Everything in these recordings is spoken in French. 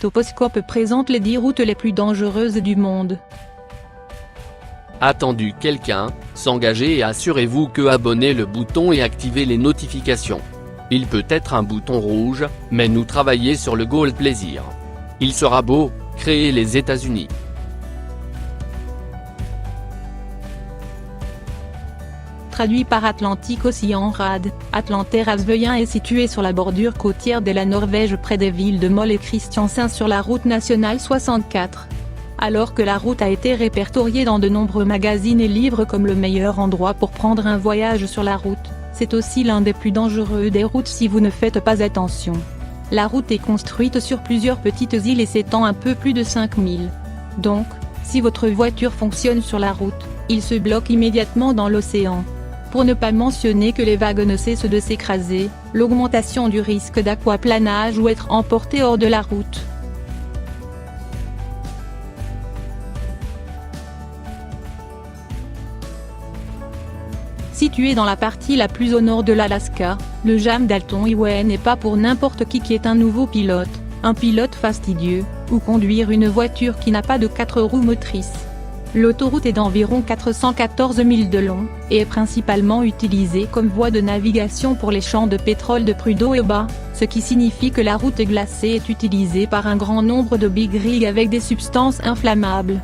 Toposcope présente les 10 routes les plus dangereuses du monde. Attendu quelqu'un, s'engager et assurez-vous que abonnez le bouton et activez les notifications. Il peut être un bouton rouge, mais nous travaillons sur le Gold Plaisir. Il sera beau, créer les États-Unis. Traduit par Atlantic Ocean Rad, Atlanterhavsveien est situé sur la bordure côtière de la Norvège près des villes de Moll et Kristiansand sur la route nationale 64. Alors que la route a été répertoriée dans de nombreux magazines et livres comme le meilleur endroit pour prendre un voyage sur la route, c'est aussi l'un des plus dangereux des routes si vous ne faites pas attention. La route est construite sur plusieurs petites îles et s'étend un peu plus de 5000. Donc, si votre voiture fonctionne sur la route, il se bloque immédiatement dans l'océan. Pour ne pas mentionner que les vagues ne cessent de s'écraser, l'augmentation du risque d'aquaplanage ou être emporté hors de la route. Situé dans la partie la plus au nord de l'Alaska, le Jam Dalton Highway n'est pas pour n'importe qui est un nouveau pilote, un pilote fastidieux, ou conduire une voiture qui n'a pas de 4 roues motrices. L'autoroute est d'environ 414 000 de long, et est principalement utilisée comme voie de navigation pour les champs de pétrole de Prudhoe-Bas, ce qui signifie que la route glacée est utilisée par un grand nombre de big rigs avec des substances inflammables.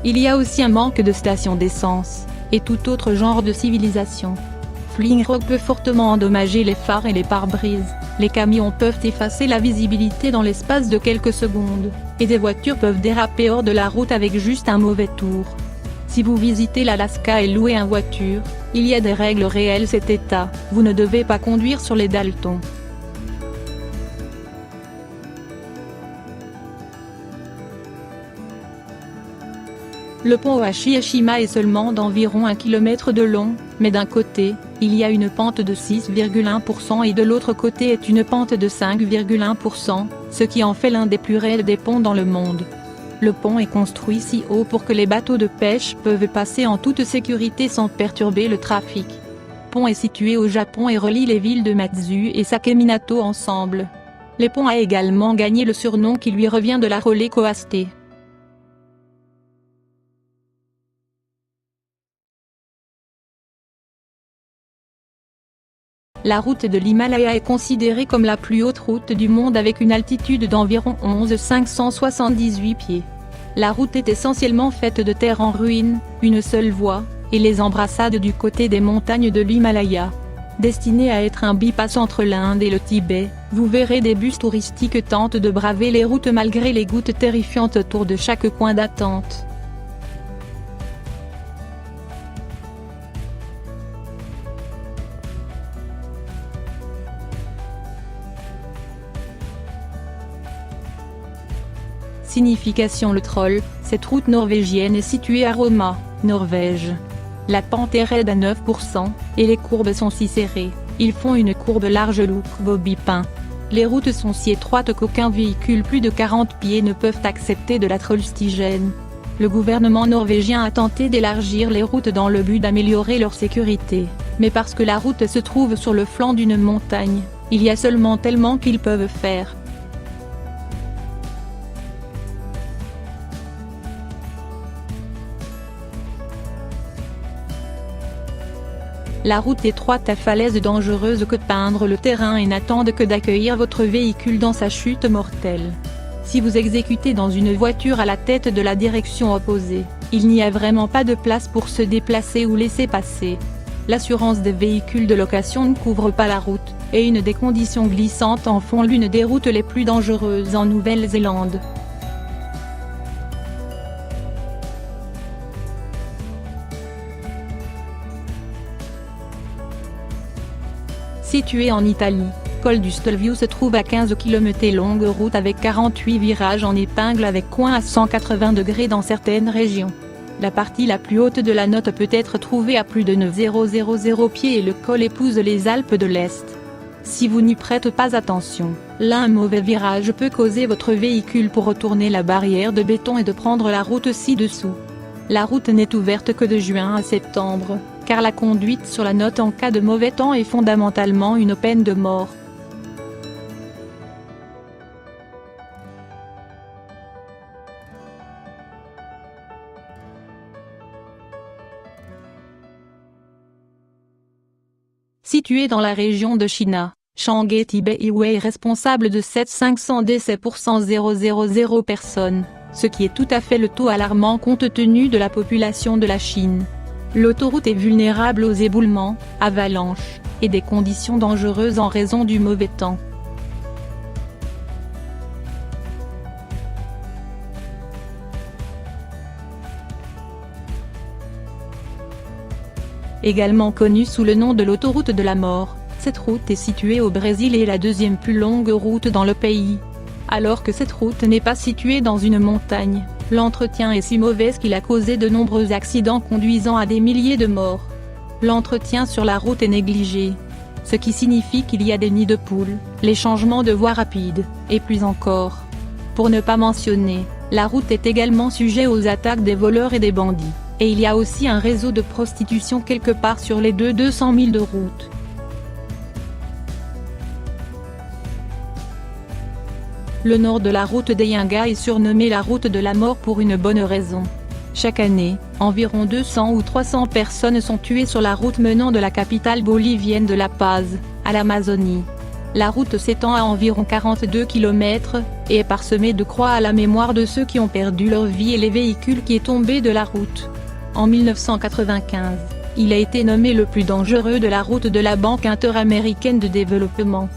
Il y a aussi un manque de stations d'essence, et tout autre genre de civilisation. Flying Rock peut fortement endommager les phares et les pare-brises, les camions peuvent effacer la visibilité dans l'espace de quelques secondes, et des voitures peuvent déraper hors de la route avec juste un mauvais tour. Si vous visitez l'Alaska et louez une voiture, il y a des règles réelles cet état, vous ne devez pas conduire sur les Daltons. Le pont Ohashi-Eshima est seulement d'environ 1 km de long, mais d'un côté, il y a une pente de 6,1% et de l'autre côté est une pente de 5,1%, ce qui en fait l'un des plus raides des ponts dans le monde. Le pont est construit si haut pour que les bateaux de pêche peuvent passer en toute sécurité sans perturber le trafic. Le pont est situé au Japon et relie les villes de Matsu et Sakeminato ensemble. Le pont a également gagné le surnom qui lui revient de la Roller Coaster. La route de l'Himalaya est considérée comme la plus haute route du monde avec une altitude d'environ 11 578 pieds. La route est essentiellement faite de terre en ruine, une seule voie, et les embrassades du côté des montagnes de l'Himalaya. Destinée à être un bypass entre l'Inde et le Tibet, vous verrez des bus touristiques tentent de braver les routes malgré les gouttes terrifiantes autour de chaque coin d'attente. Signification le troll, cette route norvégienne est située à Roma, Norvège. La pente est raide à 9%, et les courbes sont si serrées, ils font une courbe large look bobipin. Les routes sont si étroites qu'aucun véhicule plus de 40 pieds ne peuvent accepter de la trollstigène. Le gouvernement norvégien a tenté d'élargir les routes dans le but d'améliorer leur sécurité, mais parce que la route se trouve sur le flanc d'une montagne, il y a seulement tellement qu'ils peuvent faire. La route étroite à falaises dangereuses que peindre le terrain et n'attendent que d'accueillir votre véhicule dans sa chute mortelle. Si vous exécutez dans une voiture à la tête de la direction opposée, il n'y a vraiment pas de place pour se déplacer ou laisser passer. L'assurance des véhicules de location ne couvre pas la route, et une des conditions glissantes en font l'une des routes les plus dangereuses en Nouvelle-Zélande. Situé en Italie, Col du Stelvio se trouve à 15 km et longue route avec 48 virages en épingle avec coin à 180 degrés dans certaines régions. La partie la plus haute de la note peut être trouvée à plus de 9000 pieds et le col épouse les Alpes de l'Est. Si vous n'y prêtez pas attention, là un mauvais virage peut causer votre véhicule pour retourner la barrière de béton et de prendre la route ci-dessous. La route n'est ouverte que de juin à septembre, car la conduite sur la note en cas de mauvais temps est fondamentalement une peine de mort. située dans la région de China. Shanghai-Tibet Highway est responsable de 500 décès pour 100 000 personnes, ce qui est tout à fait le taux alarmant compte tenu de la population de la Chine. L'autoroute est vulnérable aux éboulements, avalanches, et des conditions dangereuses en raison du mauvais temps. Également connue sous le nom de l'autoroute de la mort, cette route est située au Brésil et est la deuxième plus longue route dans le pays. Alors que cette route n'est pas située dans une montagne, l'entretien est si mauvais qu'il a causé de nombreux accidents conduisant à des milliers de morts. L'entretien sur la route est négligé, ce qui signifie qu'il y a des nids de poules, les changements de voie rapides, et plus encore. Pour ne pas mentionner, la route est également sujet aux attaques des voleurs et des bandits, et il y a aussi un réseau de prostitution quelque part sur les 200 000 de route. Le nord de la route d'Eyanga est surnommé la route de la mort pour une bonne raison. Chaque année, environ 200 ou 300 personnes sont tuées sur la route menant de la capitale bolivienne de La Paz, à l'Amazonie. La route s'étend à environ 42 km, et est parsemée de croix à la mémoire de ceux qui ont perdu leur vie et les véhicules qui est tombé de la route. En 1995, il a été nommé le plus dangereux de la route de la Banque interaméricaine de développement.